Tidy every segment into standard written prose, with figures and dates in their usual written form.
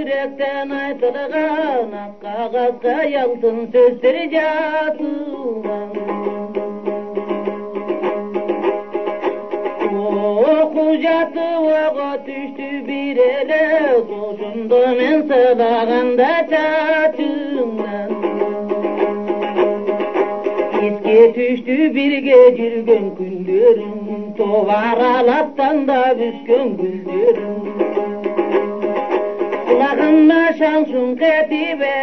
yürekten aytılgan kağızga yaltın sözler yazılgan. Okujaty vaga düştü bir ele, soşundu men sılaganda çaçından. Eske düştü birge jirgen günlerim, tovaralaptan da büskön güllerim. Kulağımda şansın ketibe,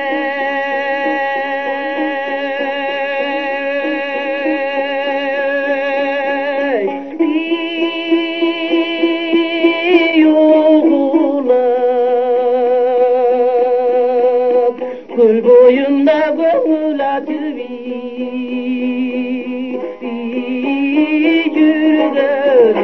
gül boyunda gönül atıp yürüdüm.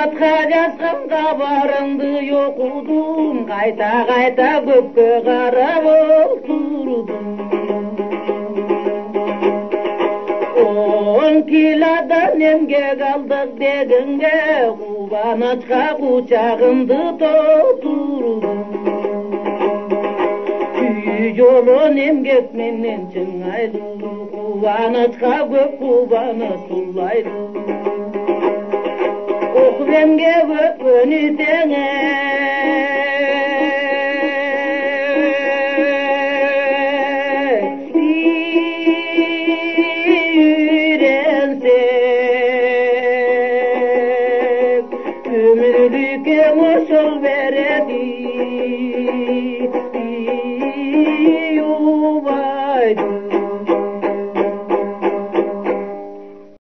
Atga yazgam kabarındı yokudum, kayta kayta gökke karab oturdum. 10 kilodan emge kaldık degenge, kuvanıçka kucağımdı doldurdum. Tüyü yolun emgek menden çıngaylı, kuvanıçka gök kuvanı sullaylı. Oku emge gökünü sene, ömürlük emoşol veredi.